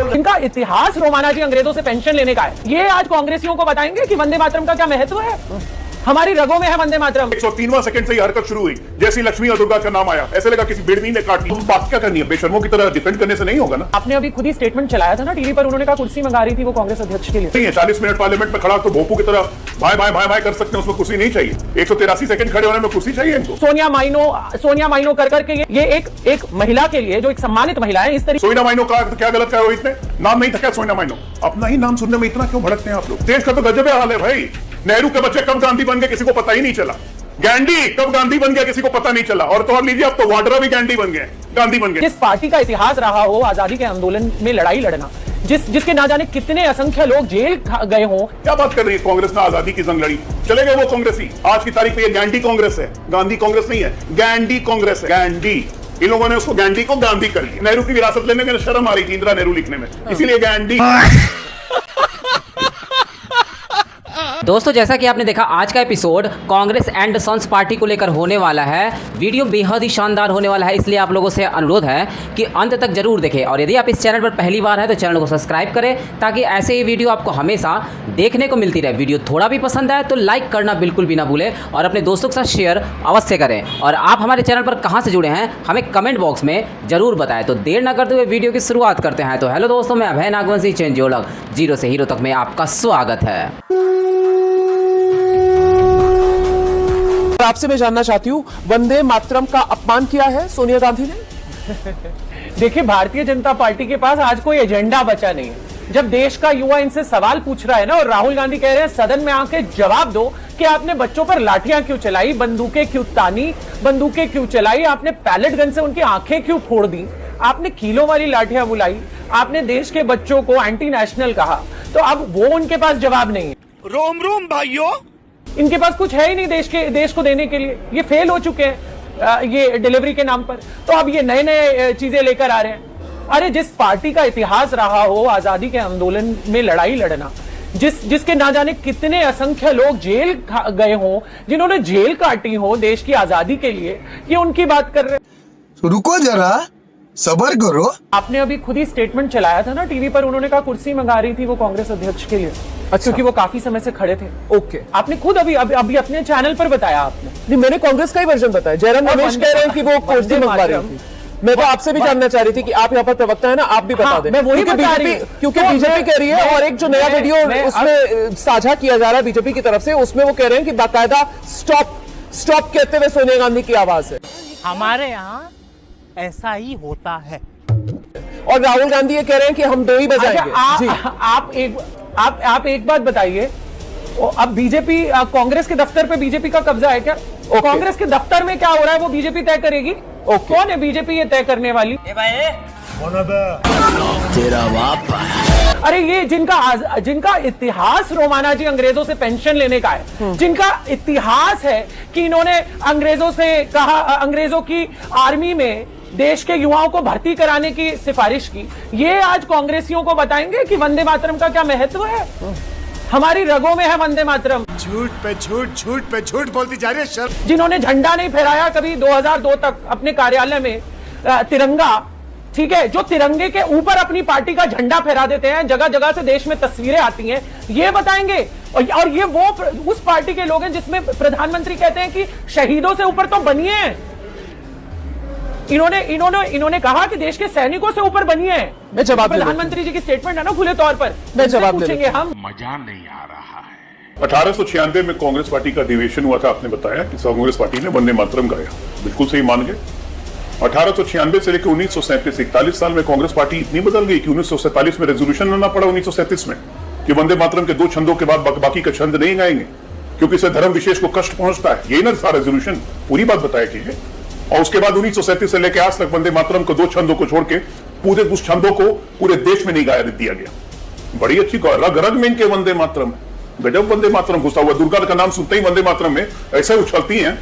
इनका इतिहास रोमाना जी अंग्रेजों से पेंशन लेने का है। ये आज कांग्रेसियों को बताएंगे कि वंदे मातरम का क्या महत्व है। हमारी रगों में है वंदे मातरम। 103वां सेकंड से ये हरकत शुरू हुई, जैसी लक्ष्मी और दुर्गा का नाम आया ऐसे लगा किसी बिड़नी ने काट ली। बात क्या करनी है, बेशर्मों की तरह डिफेंड करने से नहीं होगा ना। आपने अभी खुद ही स्टेटमेंट चलाया था ना टीवी पर, उन्होंने कहा कुर्सी मंगा रही थी वो कांग्रेस अध्यक्ष के लिए। नहीं है 40 मिनट पार्लियामेंट में खड़ा तो भोपू की तरह भाई भाई भाई भाई कर सकते हैं, उसमें कुर्सी नहीं चाहिए। 183 सेकंड खड़े होने में कुर्सी चाहिए इनको। सोनिया माइनो कर करके ये एक महिला के लिए जो एक सम्मानित महिला है, इस तरीके। सोनिया माइनो का क्या गलत क्या रोहित ने, नाम नहीं था क्या सोनिया माइनो? अपना ही नाम सुनने में इतना क्यों भड़कते हैं आप लोग? देश का तो गजब हाल है भाई। नेहरू के बच्चे कब गांधी बन गए किसी को पता ही नहीं चला। गांधी कब गांधी बन गया किसी को पता नहीं चला। और तो और लीजिए अब तो वाड्रा भी गांधी बन गए, गांधी बन गए। जिस पार्टी का इतिहास रहा हो आजादी के आंदोलन में लड़ाई लड़ना, जिसके ना जाने कितने असंख्य लोग जेल गए हों। क्या बात कर रही है? कांग्रेस ने आजादी की जंग लड़ी, चले गए वो कांग्रेसी। आज की तारीख में ये गांधी कांग्रेस है, गांधी कांग्रेस नहीं है, गांधी कांग्रेस है। गांधी, इन लोगों ने उसको गांधी को गांधी कर लिया। नेहरू की विरासत लेने में शर्म आ रही थी इंदिरा नेहरू लिखने में, इसीलिए गांधी। दोस्तों जैसा कि आपने देखा आज का episode Congress and sons party को लेकर होने वाला है। वीडियो बेहद ही शानदार होने वाला है, इसलिए आप लोगों से अनुरोध है कि अंत तक जरूर देखें। और यदि आप इस चैनल पर पहली बार हैं तो चैनल को सब्सक्राइब करें ताकि ऐसे ही वीडियो आपको हमेशा देखने को मिलती रहे। वीडियो थोड़ा भी पसंद आए तो लाइक करना बिल्कुल भी ना भूलें और अपने दोस्तों के साथ शेयर अवश्य करें। और आप हमारे चैनल पर कहाँ से जुड़े हैं हमें कमेंट बॉक्स में जरूर बताएं। तो देर न करते हुए वीडियो की शुरुआत करते हैं। तो हेलो दोस्तों, मैं अभय नागवंशी चेंजियोलॉग जीरो से हीरो तक में आपका स्वागत है। आपसे मैं जानना चाहती हूँ, वंदे मातरम का अपमान किया है सोनिया गांधी ने? देखिए, भारतीय जनता पार्टी के पास आज कोई एजेंडा बचा नहीं है। जब देश का युवा इनसे सवाल पूछ रहा है ना, और राहुल गांधी कह रहे हैं सदन में आके जवाब दो कि आपने बच्चों पर लाठियां क्यों चलाई, बंदूकें क्यों तानी, बंदूकें क्यों चलाई, आपने पैलेट गन से उनकी आंखें क्यों फोड़ दी, आपने कीलों वाली लाठियां बुलाई, आपने देश के बच्चों को एंटी नेशनल कहा, तो अब वो उनके पास जवाब नहीं है। रोम रोम भाइयों, इनके पास कुछ है ही नहीं देश को देने के लिए। ये फेल हो चुके हैं ये डिलीवरी के नाम पर। तो अब ये नए नए चीजें लेकर आ रहे हैं। अरे जिस पार्टी का इतिहास रहा हो आजादी के आंदोलन में लड़ाई लड़ना, जिसके ना जाने कितने असंख्य लोग जेल गए हों, जिन्होंने जेल काटी हो देश की आजादी के लिए, ये उनकी बात कर रहे हैं। रुको जरा, सबर करो। आपने अभी खुद ही स्टेटमेंट चलाया था ना टीवी पर, उन्होंने कहा कुर्सी मंगा रही थी वो कांग्रेस अध्यक्ष के लिए। अच्छा, क्योंकि वो काफी समय से खड़े थे। ओके, आपने खुद अभी अपने चैनल पर बताया। आपने नहीं, मैंने कांग्रेस का ही वर्जन बताया। जयराम रमेश कह रहे हैं कि वो कुर्सी मंगवा रही थी। मैं तो आपसे भी जानना चाह रही थी कि आप यहाँ पर प्रवक्ता है ना, आप भी बता दें। मैं वही बता रही हूँ, क्योंकि बीजेपी कह रही है, और एक जो नया वीडियो उसमें साझा किया जा रहा है बीजेपी की तरफ से, उसमें वो कह रहे हैं कि बाकायदा स्टॉप कहते हुए सोनिया गांधी की आवाज है। हमारे यहाँ ऐसा ही होता है। और राहुल गांधी ये कह रहे हैं कि हम दो ही बजाएंगे। आप एक बात बताइए, अब बीजेपी कांग्रेस के दफ्तर पे बीजेपी का कब्जा है क्या? कांग्रेस के दफ्तर में क्या हो रहा है वो बीजेपी तय करेगी। कौन है बीजेपी ये तय करने वाली? तेरा बाप। अरे ये जिनका इतिहास रोमाना जी अंग्रेजों से पेंशन लेने का है, जिनका इतिहास है कि इन्होंने अंग्रेजों से कहा, अंग्रेजों की आर्मी में देश के युवाओं को भर्ती कराने की सिफारिश की, ये आज कांग्रेसियों को बताएंगे कि वंदे मातरम का क्या महत्व है। हमारी रगों में है वंदे मातरम। झूठ पे झूठ, झूठ पे झूठ बोलती जा रही है। शर्म। जिन्होंने झंडा नहीं फहराया कभी 2002 तक अपने कार्यालय में, तिरंगा, ठीक है, जो तिरंगे के ऊपर अपनी पार्टी का झंडा फहरा देते हैं, जगह जगह से देश में तस्वीरें आती हैं, ये बताएंगे। और ये वो उस पार्टी के लोग हैं जिसमें प्रधानमंत्री कहते हैं कि शहीदों से ऊपर तो बनिए हैं। इन्होंने कहा कि देश के सैनिकों से ऊपर बनिए। मैं जवाब प्रधानमंत्री जी की स्टेटमेंट है ना खुले तौर पर, मैं जवाब पूछेंगे हम। मजा नहीं आ रहा है। 1896 में कांग्रेस पार्टी का अधिवेशन हुआ था, आपने बताया कि कांग्रेस पार्टी ने वंदे मातरम गाया, बिल्कुल सही मान गए। 1896 से लेकर 1937, 41 साल में कांग्रेस पार्टी इतनी बदल गई कि 1947 में रेजोल्यूशन लाना पड़ा 1937 में कि वंदे मातरम के 2 छंदों के बाद बाकी का छंद नहीं गाएंगे क्योंकि इससे धर्म विशेष को कष्ट पहुंचता है। यही ना था रेजोल्यूशन, पूरी बात बताया कीजिए। और उसके बाद 1937 से लेकर आज तक वंदे मातरम को 2 छंदों को छोड़ के पूरे उस छंदों को पूरे देश में नहीं गाया दिया गया। बड़ी अच्छी रग रग में इनके वंदे मातरम, गजब वंदे मातरम घुसा हुआ। दुर्गा का नाम सुनते ही वंदे मातरम में ऐसे उछलती हैं।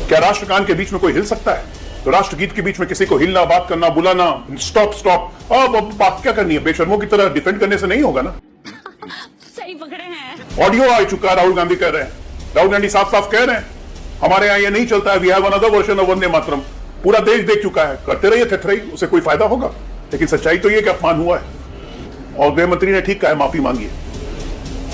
क्या राष्ट्रगान के बीच में कोई हिल सकता है? तो राष्ट्रगीत के बीच में किसी को हिलना, बात करना, बुलाना, स्टॉप स्टॉप, अब बात क्या करनी है? बेशर्मों की तरह डिफेंड करने से नहीं होगा ना। सही पकड़े हैं। ऑडियो आ चुका है, राहुल गांधी कह रहे हैं, राहुल गांधी साफ साफ कह रहे हैं हमारे यहां ये नहीं चलता है, we have another version of Vande Mataram. पूरा देश देख चुका है, करते रहिए थेथरई, उससे कोई फायदा होगा? लेकिन सच्चाई तो ये कि अपमान हुआ है और गृह मंत्री ने ठीक कहा है, माफी मांगी है।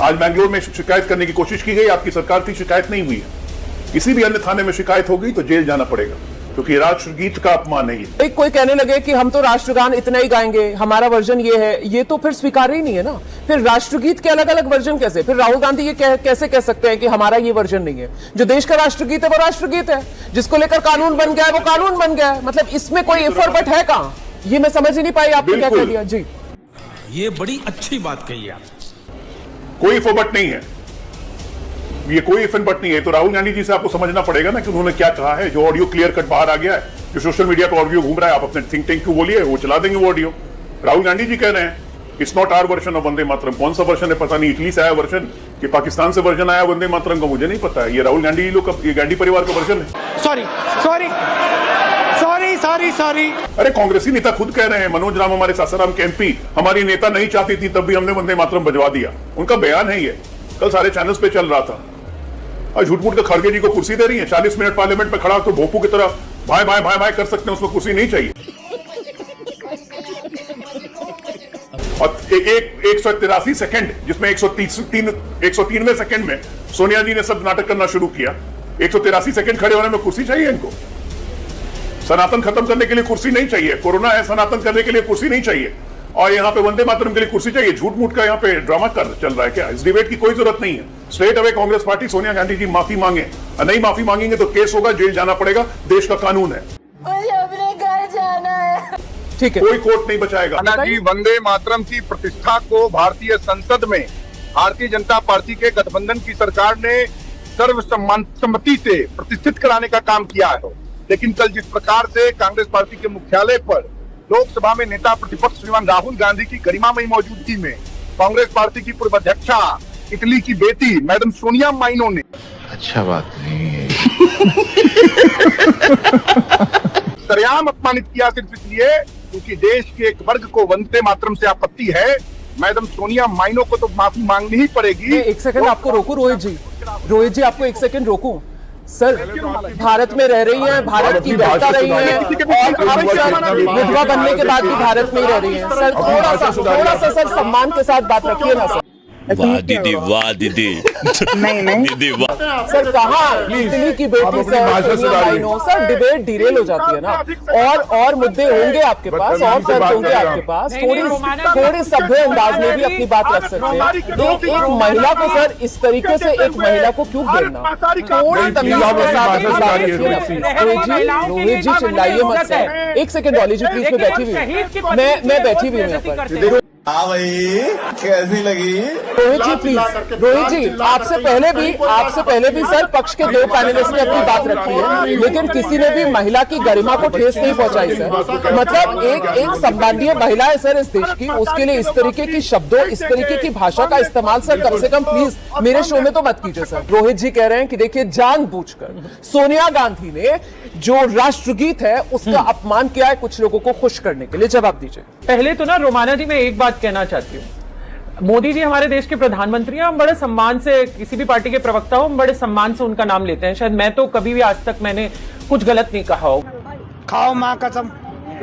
आज बैंगलोर में शिकायत करने की कोशिश की गई, आपकी सरकार थी, शिकायत नहीं हुई है। किसी भी अन्य थाने में शिकायत होगी तो जेल जाना पड़ेगा, क्योंकि राष्ट्रगीत का अपमान नहीं है। कोई कहने लगे कि हम तो राष्ट्रगान इतना ही गाएंगे, हमारा वर्जन ये है, ये तो फिर स्वीकार्य ही नहीं है ना। फिर राष्ट्रगीत के अलग अलग वर्जन कैसे? फिर राहुल गांधी ये कैसे कह सकते हैं कि हमारा ये वर्जन नहीं है? जो देश का राष्ट्रगीत है वो राष्ट्रगीत है, जिसको लेकर कानून बन गया है वो कानून बन गया है। मतलब इसमें कोई इफ और बट है कहां? ये मैं समझ ही नहीं पाई, आपने क्या कह दिया जी। ये बड़ी अच्छी बात कही आप। कोई इफ और बट नहीं है, ये कोई इफ एंड बट नहीं है। तो राहुल गांधी जी से आपको समझना पड़ेगा ना कि उन्होंने क्या कहा है। जो ऑडियो क्लियर कट बाहर आ गया है, जो सोशल मीडिया पर ऑडियो घूम रहा है, आप अपने थिंक टैंक को बोलिए, वो चला देंगे वो ऑडियो। राहुल गांधी जी कह रहे हैं it's not our version of Vande Mataram. कौन सा वर्जन है पता नहीं, इटली से आया वर्जन कि पाकिस्तान से वर्जन आया वंदे मातरम का मुझे नहीं पता है। ये राहुल गांधी लोग का, ये गांधी परिवार का वर्जन है। Sorry sorry sorry sorry sorry. अरे कांग्रेसी नेता खुद कह रहे हैं, मनोज राम हमारे सासाराम के एमपी, हमारी नेता नहीं चाहती थी तब भी हमने वंदे मातरम बजवा दिया। उनका बयान है ये, कल सारे चैनल्स पे चल रहा था। और झूठ मूठ के खड़गे जी को कुर्सी दे रही है, 40 मिनट पार्लियामेंट में खड़ा तो भोपू की तरह भाई भाई भाई भाई कर सकते हैं, उसको कुर्सी नहीं चाहिए। और 183 सेकंड, जिसमें 103वें सेकंड में सोनिया जी ने सब नाटक करना शुरू किया। 183 सेकंड खड़े होने में कुर्सी चाहिए इनको? सनातन खत्म करने के लिए कुर्सी नहीं चाहिए, कोरोना है सनातन करने के लिए कुर्सी नहीं चाहिए, और यहाँ पे वंदे मातरम के लिए कुर्सी चाहिए। झूठ मूठ का यहाँ पे ड्रामा चल रहा है क्या? इस डिबेट की कोई जरूरत नहीं है। Straight away Congress party, Sonia Gandhi ji माफी मांगे, नहीं माफी मांगेंगे तो केस होगा, जेल जाना पड़ेगा, देश का कानून है। मुझे अपने घर जाना है। ठीक है, कोई कोर्ट नहीं बचाएगा। जी, वंदे मातरम की प्रतिष्ठा को भारतीय संसद में भारतीय जनता पार्टी के गठबंधन की सरकार ने सर्वसम्मति से प्रतिष्ठित कराने का काम किया है। लेकिन कल जिस प्रकार से कांग्रेस पार्टी के मुख्यालय पर लोकसभा में नेता प्रतिपक्ष श्रीमान राहुल गांधी की गरिमामयी मौजूदगी में कांग्रेस पार्टी की पूर्व अध्यक्षा, इटली की बेटी मैडम सोनिया माइनो ने अच्छा बात नहीं है सरेआम अपमानित किया, सिर्फ इसलिए क्योंकि देश के एक वर्ग को वंदे मातरम से आपत्ति है। मैडम सोनिया माइनो को तो माफी मांगनी ही पड़ेगी। एक सेकंड आपको रोकूं रोहित जी, रोहित जी आपको एक सेकंड रोकूं। सर, भारत में रह रही हैं, भारत की बेटा रही हैं, और अब सर विधवा बनने के बाद भी भारत में ही रह रही हैं। सर थोड़ा सा सर सम्मान के साथ बात रखिए ना सर। वाह दीदी, वाह दीदी। नहीं दीदी वाह। सर कहाँ इटली की बेटी सर डिबेट डिरेल हो जाती है ना, और मुद्दे होंगे आपके पास, और तर्क होंगे आपके पास, थोड़ी सभ्य अंदाज में भी अपनी बात रख सकते हैं। एक महिला को सर इस तरीके से एक महिला को क्यों घेरना? थोड़ी तमीज के साथ बात रखिए ना प्लीज। रोहित जी चिल्लाइए मत सर। एक सेकंड डॉली जी प्लीज, मैं बैठी हुई हूँ, मैं बैठी हुई हूँ यहाँ पर। हाँ भाई, कैसी लगी? रोहित जी प्लीज, रोहित जी आपसे पहले भी सर पक्ष के 2 पैनलिस्ट ने अपनी बात रखी है, लेकिन किसी ने भी महिला की गरिमा को ठेस नहीं पहुंचाई सर। मतलब एक सम्माननीय महिला है सर इस देश की, उसके लिए इस तरीके की शब्दों, इस तरीके की भाषा का इस्तेमाल सर कम से कम प्लीज मेरे शो में तो मत कीजिए सर। रोहित जी कह रहे हैं कि देखिए जानबूझकर सोनिया गांधी ने जो राष्ट्रगीत है उसका अपमान किया है कुछ लोगों को खुश करने के लिए। जवाब दीजिए। पहले तो ना रोमाना जी, मैं एक बात कहना चाहती हूँ, मोदी जी हमारे देश के प्रधानमंत्री हैं, हम बड़े सम्मान से, किसी भी पार्टी के प्रवक्ता हो, हम बड़े सम्मान से उनका नाम लेते हैं। शायद मैं तो कभी भी आज तक मैंने कुछ गलत नहीं कहा हो। खाओ माँ कसम।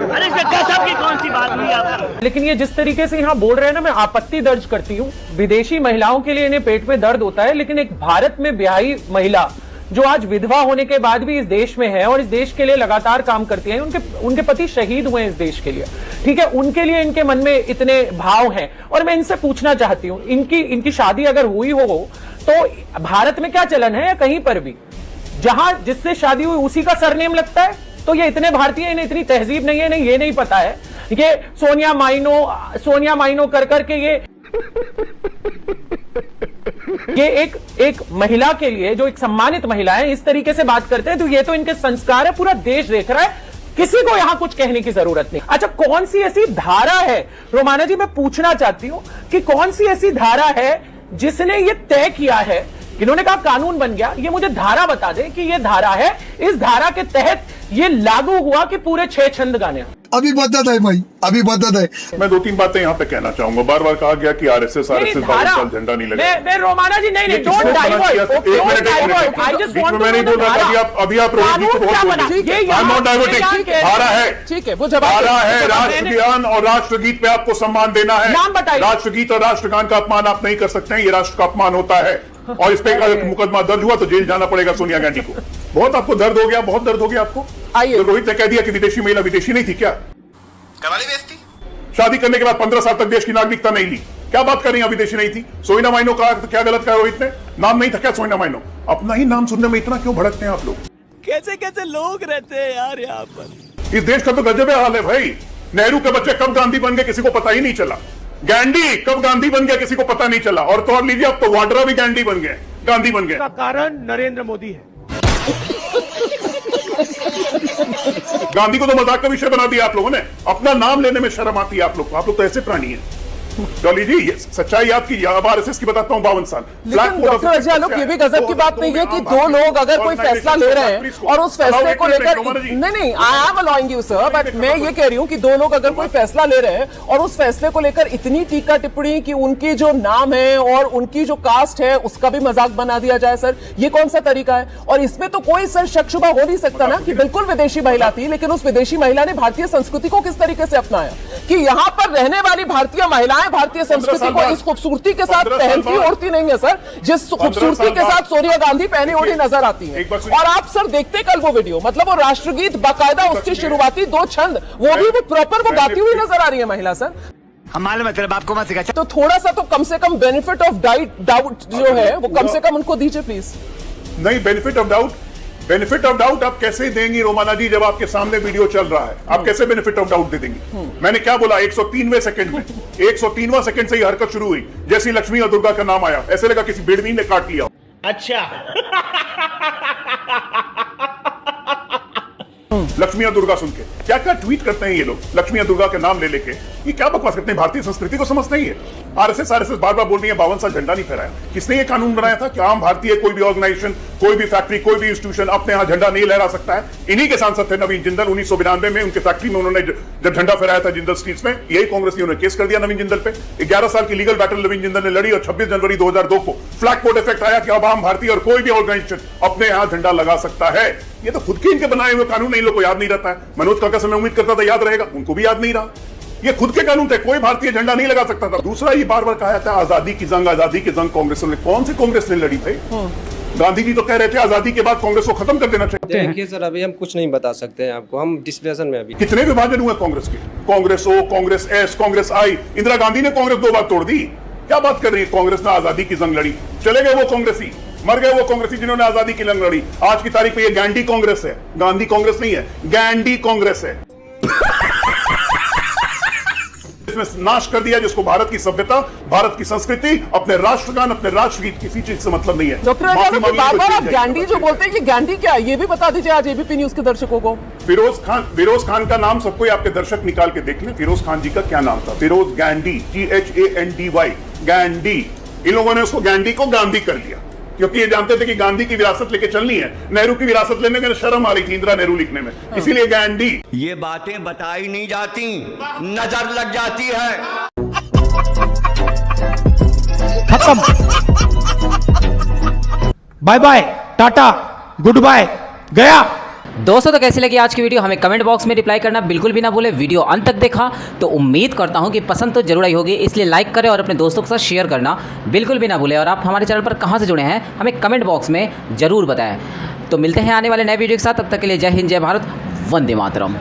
अरे कसम की कौन सी बात हुई आप? लेकिन ये जिस तरीके से यहाँ बोल रहे हैं ना, मैं आपत्ति दर्ज करती हूँ। विदेशी महिलाओं के लिए इन्हें पेट में दर्द होता है, लेकिन एक भारत में ब्याही महिला जो आज विधवा होने के बाद भी इस देश में है और इस देश के लिए लगातार काम करती है, उनके पति शहीद हुए हैं इस देश के लिए, ठीक है, उनके लिए इनके मन में इतने भाव हैं। और मैं इनसे पूछना चाहती हूँ, इनकी शादी अगर हुई हो तो भारत में क्या चलन है या कहीं पर भी जहां जिससे शादी हुई उसी का सरनेम लगता है? तो ये इतने भारतीय, इन्हें इतनी तहजीब नहीं है, नहीं ये नहीं पता है, ये सोनिया माइनो कर करके ये ये एक महिला के लिए, जो एक सम्मानित महिला है, इस तरीके से बात करते हैं तो ये तो इनके संस्कार है, पूरा देश देख रहा है, किसी को यहां कुछ कहने की जरूरत नहीं। अच्छा, कौन सी ऐसी धारा है, रोमाना जी मैं पूछना चाहती हूं कि कौन सी ऐसी धारा है जिसने ये तय किया है, इन्होंने कहा कानून बन गया, ये मुझे धारा बता दे कि ये धारा है, इस धारा के तहत ये लागू हुआ कि पूरे 6 छंद गाने। अभी बदत है भाई, अभी बदत है। मैं 2-3 बातें यहाँ पे कहना चाहूंगा। बार बार कहा गया कि आरएसएस झंडा नहीं लगा। मैं रोमाना जी नहीं, don't divert, I just want to know अभी आप रोहित जी को बहुत धारा है, ठीक है, वो जवाब धारा है, राष्ट्रगान और राष्ट्रगीत पे आपको सम्मान देना है। नाम बताइए। राष्ट्रगीत और राष्ट्रगान का अपमान आप नहीं कर सकते हैं, ये राष्ट्र का अपमान होता है, और इस पे अगर मुकदमा दर्ज हुआ तो जेल जाना पड़ेगा सोनिया गांधी को। बहुत आपको दर्द हो गया, बहुत दर्द हो गया आपको। आइए, तो रोहित ने कह दिया कि विदेशी महिला विदेशी नहीं थी क्या? करवाली बेइज्जती। शादी करने के बाद 15 साल तक देश की नागरिकता नहीं ली, क्या बात कर रही हैं? विदेशी नहीं थी। सोइना माइनो कहा तो क्या गलत कहा रोहित ने? नाम नहीं था क्या सोइना माइनो? अपना ही नाम सुनने में इतना क्यों भड़कते हैं आप लोग? कैसे कैसे लोग रहते हैं यार यहाँ पर। इस देश का तो गजब हाल है भाई। नेहरू के बच्चे कब गांधी बन गए किसी को पता ही नहीं चला। गांधी कब गांधी बन गया किसी को पता नहीं चला। और तो और लीजिए, अब तो वाड्रा भी गांधी बन गए, गांधी बन गए। कारण नरेंद्र मोदी है। गांधी को तो मजाक का विषय बना दिया आप लोगों ने। अपना नाम लेने में शर्म आती है आप लोग को। आप लोग तो ऐसे प्राणी हैं। डॉली जी, ये सच्चाई याद की, अब आरएसएस की बताता हूँ 52 साल। लेकिन डॉक्टर अजय आलोक, ये भी गजब की बात नहीं है कि 2 लोग अगर कोई फैसला ले रहे हैं और उस फैसले को लेकर, नहीं, I am allowing you sir, but मैं ये कह रही हूँ कि 2 लोग अगर कोई फैसला ले रहे हैं और उस फैसले को लेकर इतनी टीका टिप्पणी कि उनकी जो नाम है और उनकी जो कास्ट है उसका भी मजाक बना दिया जाए, सर ये कौन सा तरीका है? और इसमें तो कोई सर शक शुबा हो नहीं सकता ना कि बिल्कुल विदेशी महिला थी, लेकिन उस विदेशी महिला ने भारतीय संस्कृति को किस तरीके से अपनाया कि यहाँ पर रहने वाली भारतीय महिलाएं भारतीय संस्कृति को इस खूबसूरती के साथ पहनती ओढ़ती नहीं है सर, जिस खूबसूरती के साथ सोनिया गांधी पहनी ओढ़ी नजर आती है। और आप सर देखते कल वो वीडियो, मतलब वो राष्ट्रगीत बाकायदा उसके शुरुआती 2 छंद वो भी प्रॉपर वो गाती हुई नजर आ रही है महिला सर। हमारे मतलब आपको मत सिखा। तो थोड़ा सा तो कम से कम बेनिफिट ऑफ डाउट जो है वो कम से कम उनको दीजिए प्लीज। नहीं, बेनिफिट ऑफ डाउट आप कैसे देंगी रोमाना जी, जब आपके सामने वीडियो चल रहा है? आप कैसे बेनिफिट ऑफ डाउट दे देंगी? मैंने क्या बोला? 103वें सेकंड में, 103वां सेकंड से ही हरकत शुरू हुई। जैसी लक्ष्मी और दुर्गा का नाम आया, ऐसे लगा किसी बिड़नी ने काट लिया। अच्छा। लक्ष्मी और दुर्गा सुन के क्या क्या ट्वीट करते हैं ये लोग, लक्ष्मी और दुर्गा के नाम ले लेके। ये क्या बकवास करते हैं? भारतीय संस्कृति को समझते ही है। आरएसएस बार बार बोल रही है 52 साल झंडा नहीं फहराया। किसने ये कानून बनाया था कि आम भारतीय कोई भी ऑर्गेनाइजेशन, कोई भी फैक्ट्री, कोई भी इंस्टीट्यूशन अपने यहाँ झंडा नहीं लहरा सकता है? इन्हीं के सांसद थे नवीन जिंदल। 1992 में उनके फैक्ट्री में उन्होंने जब झंडा फहराया था जिंदल स्ट्रीट्स में, यही कांग्रेस ने उन्हें केस कर दिया नवीन जिंदल पे। 11 साल की लीगल बैटल नवीन जिंदल ने लड़ी और 26 जनवरी 2002 को फ्लैग कोड इफेक्ट आया कि अब आम भारतीय और कोई भी ऑर्गेनाइजेशन अपने यहाँ झंडा लगा सकता है। ये तो खुद के इनके बनाए हुए कानून इन लोग को याद नहीं रहता है। मनोज काका से मैं उम्मीद करता था याद रहेगा, उनको भी याद नहीं रहा। ये खुद के कानून थे, कोई भारतीय झंडा नहीं लगा सकता था। दूसरा, ये बार बार कहा था आजादी की जंग कांग्रेस ने। कौन सी कांग्रेस ने लड़ी भाई? गांधी जी तो कह रहे थे आजादी के बाद कांग्रेस को खत्म कर देना चाहिए। देखिए सर, अभी हम कुछ नहीं बता सकते हैं आपको, हम डिस्कशन में अभी। कितने विभाजन हुए कांग्रेस के? कांग्रेस ओ, कांग्रेस एस, कांग्रेस आई। इंदिरा गांधी ने कांग्रेस 2 बार तोड़ दी। क्या बात कर रही है? कांग्रेस ने आजादी की जंग लड़ी, चले गए वो कांग्रेसी, मर गए वो कांग्रेसी जिन्होंने आजादी की जंग लड़ी। आज की तारीख में ये गांधी कांग्रेस है, गांधी कांग्रेस नहीं है, गांधी कांग्रेस है। इसमें नाश कर दिया जिसको भारत की सभ्यता, भारत की संस्कृति, अपने राष्ट्रगान, अपने राष्ट्रगीत, किसी चीज से मतलब नहीं है। डॉक्टर बार-बार आप गांधी जो बोलते हैं, ये गांधी क्या है ये भी बता दीजिए आज एबीपी न्यूज के दर्शकों को। फिरोज खान का नाम सबको आपके दर्शक निकाल के देख लें। फिरोज खान जी का क्या नाम था? फिरोज गांधी, GHANDY, गांधी। इन लोगों ने उसको गांधी को गांधी कर लिया क्योंकि ये जानते थे कि गांधी की विरासत लेके चलनी है। नेहरू की विरासत लेने में शर्म आ रही थी इंदिरा नेहरू लिखने में, इसीलिए गांधी। ये बातें बताई नहीं जाती, नजर लग जाती है। खत्म, bye bye, tata, goodbye, गया। दोस्तों तो कैसी लगी आज की वीडियो हमें कमेंट बॉक्स में रिप्लाई करना बिल्कुल भी ना भूले। वीडियो अंत तक देखा तो उम्मीद करता हूं कि पसंद तो जरूर आई होगी, इसलिए लाइक करें और अपने दोस्तों के साथ शेयर करना बिल्कुल भी ना भूले। और आप हमारे चैनल पर कहां से जुड़े हैं हमें कमेंट बॉक्स में ज़रूर बताएं। तो मिलते हैं आने वाले नए वीडियो के साथ, तब तक के लिए जय हिंद, जय भारत, वंदे मातरम।